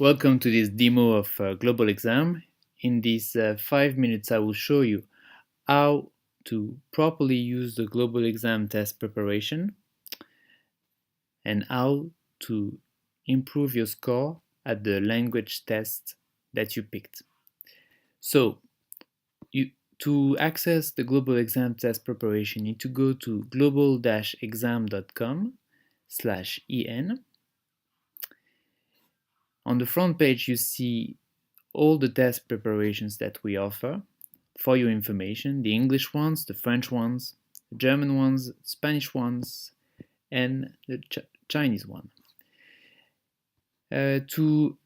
Welcome to this demo of GlobalExam. In these 5 minutes, I will show you how to properly use the GlobalExam test preparation and how to improve your score at the language test that you picked. So, to access the GlobalExam test preparation, you need to go to global-exam.com/en. On the front page, you see all the test preparations that we offer for your information, the English ones, the French ones, the German ones, Spanish ones, and the Chinese one. To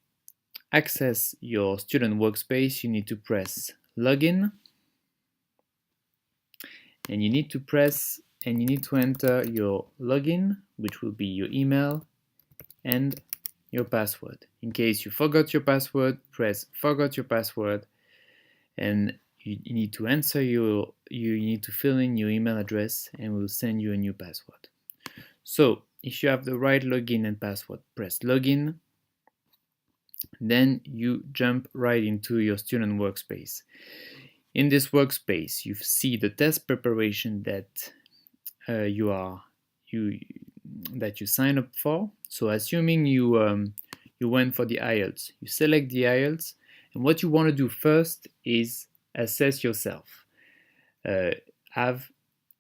access your student workspace, you need to press login, and you need to enter your login, which will be your email and your password. In case you forgot your password, press forgot your password, and you need to fill in your email address, and we'll send you a new password. So if you have the right login and password, press login. Then you jump right into your student workspace. In this workspace, you see the test preparation that you sign up for. So assuming you went for the IELTS, you select the IELTS, and what you want to do first is assess yourself. You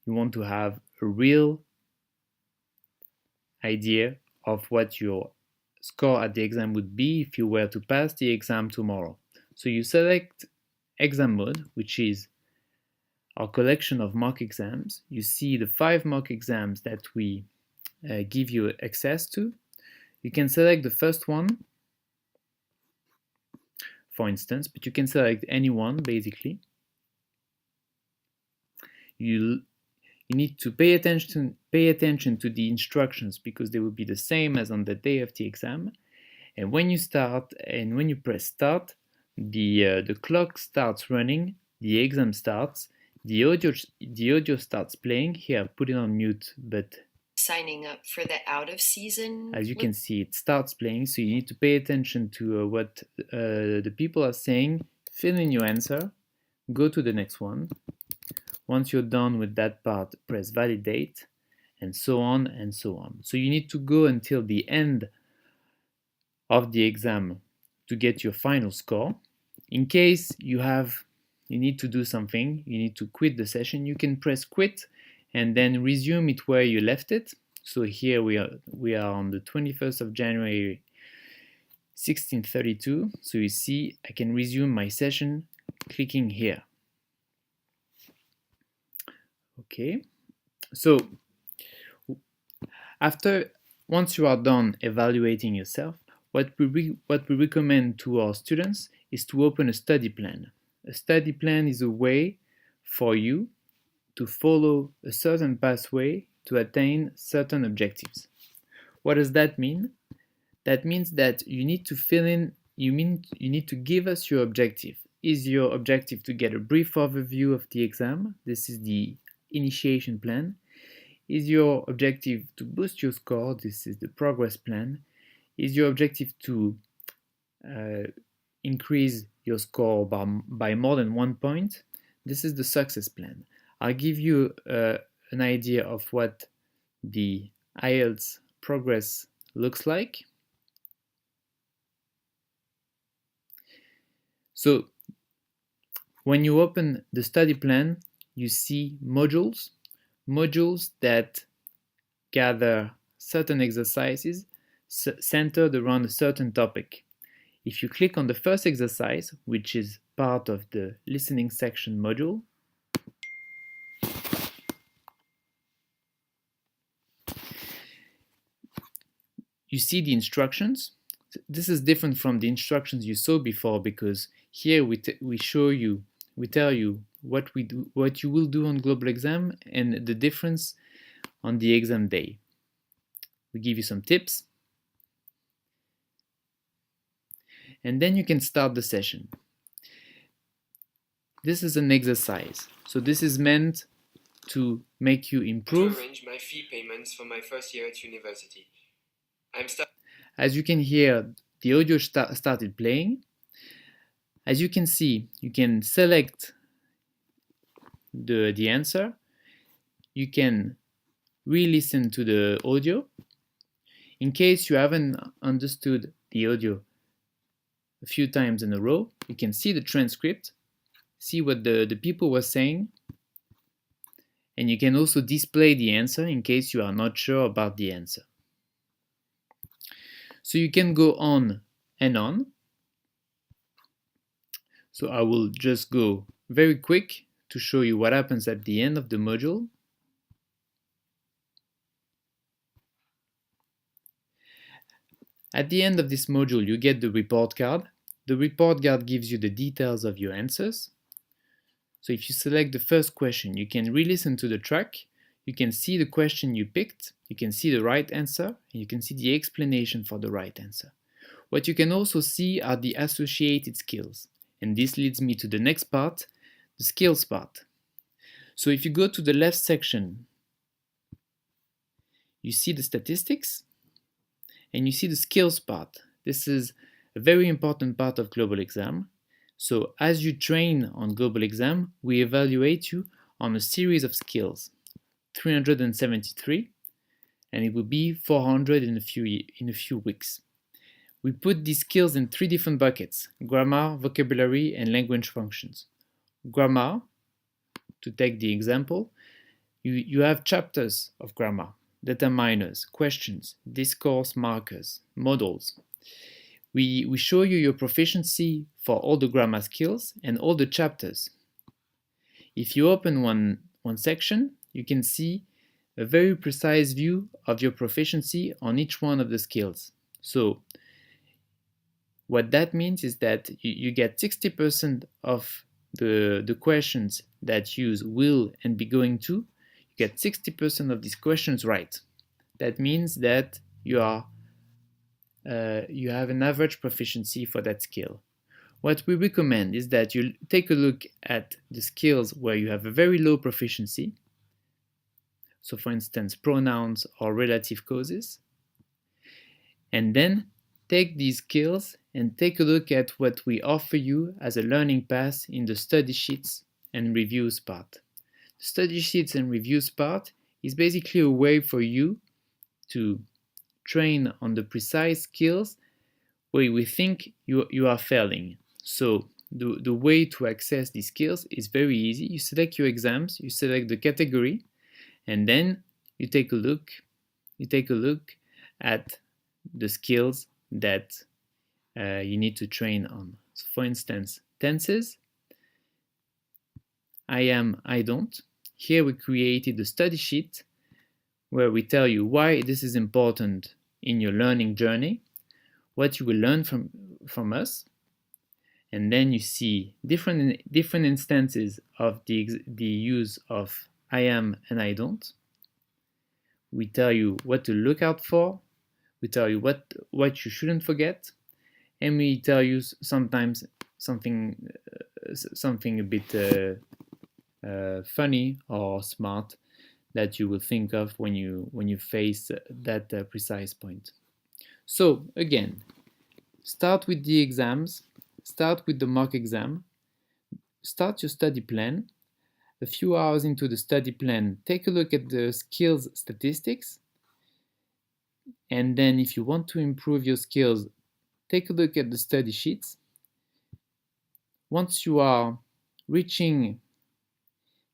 want to have a real idea of what your score at the exam would be if you were to pass the exam tomorrow. So you select exam mode, which is our collection of mock exams. You see the 5 mock exams that we give you access to. You can select the first one, for instance, but you can select any one basically. You need to pay attention to the instructions because they will be the same as on the day of the exam. And when you press start, the clock starts running, the exam starts, the audio starts playing. Here, put it on mute, but signing up for the out of season. As you can see, it starts playing, so you need to pay attention to what the people are saying, fill in your answer, go to the next one. Once you're done with that part, press validate, and so on and so on. So you need to go until the end of the exam to get your final score. In case you need to do something, you need to quit the session, you can press quit and then resume it where you left it. So here we are on the 21st of January 1632. So you see I can resume my session clicking here. Okay, so once you are done evaluating yourself, what we recommend to our students is to open a study plan. A study plan is a way for you to follow a certain pathway to attain certain objectives. What does that mean? That means that you need to fill in, you need to give us your objective. Is your objective to get a brief overview of the exam? This is the initiation plan. Is your objective to boost your score? This is the progress plan. Is your objective to increase your score by more than 1 point? This is the success plan. I'll give you an idea of what the IELTS progress looks like. So when you open the study plan, you see modules that gather certain exercises centered around a certain topic. If you click on the first exercise, which is part of the listening section module, you see the instructions. This is different from the instructions you saw before because here we tell you what you will do on GlobalExam and the difference on the exam day. We give you some tips, and then you can start the session. This is an exercise, so this is meant to make you improve. To arrange my fee payments for my first year at university. As you can hear, the audio started playing. As you can see, you can select the answer. You can re-listen to the audio. In case you haven't understood the audio a few times in a row, you can see the transcript, see what the people were saying, and you can also display the answer in case you are not sure about the answer. So you can go on and on. So I will just go very quick to show you what happens at the end of the module. At the end of this module, you get the report card. The report card gives you the details of your answers. So if you select the first question, you can re-listen to the track. You can see the question you picked. You can see the right answer, and you can see the explanation for the right answer. What you can also see are the associated skills. And this leads me to the next part, the skills part. So if you go to the left section, you see the statistics and you see the skills part. This is a very important part of GlobalExam. So as you train on GlobalExam, we evaluate you on a series of skills, 373, and it will be 400 in a few weeks. We put these skills in 3 different buckets: grammar, vocabulary, and language functions. Grammar, to take the example, you have chapters of grammar, determiners, questions, discourse markers, modals. We show you your proficiency for all the grammar skills and all the chapters. If you open one section, you can see a very precise view of your proficiency on each one of the skills. So what that means is that you get 60% of the questions that use will and be going to. You get 60% of these questions right. That means that you have an average proficiency for that skill. What we recommend is that you take a look at the skills where you have a very low proficiency. So for instance, pronouns or relative causes. And then take these skills and take a look at what we offer you as a learning path in the study sheets and reviews part. The study sheets and reviews part is basically a way for you to train on the precise skills where we think you are failing. So the way to access these skills is very easy. You select your exams, you select the category, and then you take a look at the skills that you need to train on. So for instance, tenses, I am, I don't. Here we created a study sheet where we tell you why this is important in your learning journey, what you will learn from us, and then you see different instances of the use of I am and I don't. We tell you what to look out for, we tell you what you shouldn't forget, and we tell you sometimes something a bit funny or smart that you will think of when you face that precise point. So again, start with the exams, start with the mock exam, start your study plan. A few hours into the study plan, take a look at the skills statistics, and then if you want to improve your skills, take a look at the study sheets. Once you are reaching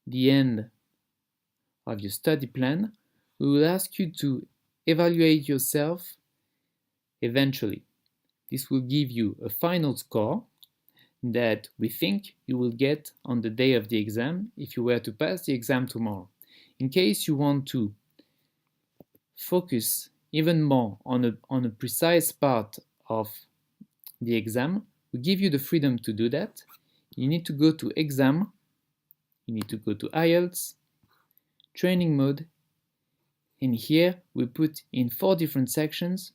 the end of your study plan, we will ask you to evaluate yourself eventually. This will give you a final score that we think you will get on the day of the exam if you were to pass the exam tomorrow. In case you want to focus even more on a precise part of the exam, we give you the freedom to do that. You need to go to exam, you need to go to IELTS, training mode, and here we put in 4 different sections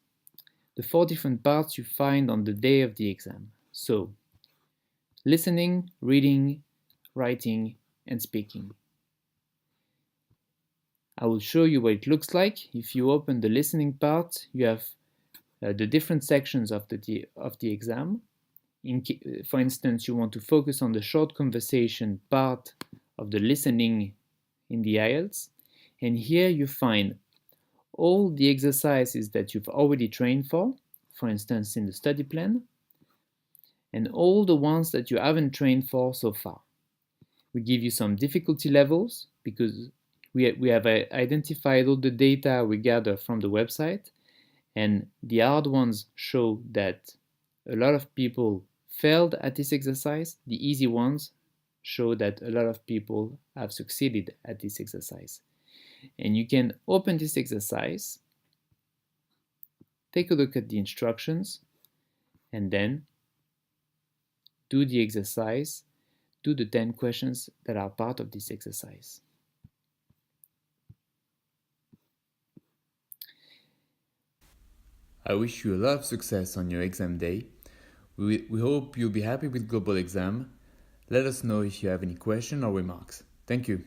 the 4 different parts you find on the day of the exam. So listening, reading, writing, and speaking. I will show you what it looks like. If you open the listening part, you have the different sections of the exam. For instance, you want to focus on the short conversation part of the listening in the IELTS, and here you find all the exercises that you've already trained for instance in the study plan, and all the ones that you haven't trained for so far. We give you some difficulty levels because we have identified all the data we gather from the website, and the hard ones show that a lot of people failed at this exercise. The easy ones show that a lot of people have succeeded at this exercise. And you can open this exercise, take a look at the instructions, and then do the exercise, do the 10 questions that are part of this exercise. I wish you a lot of success on your exam day. We hope you'll be happy with GlobalExam. Let us know if you have any questions or remarks. Thank you.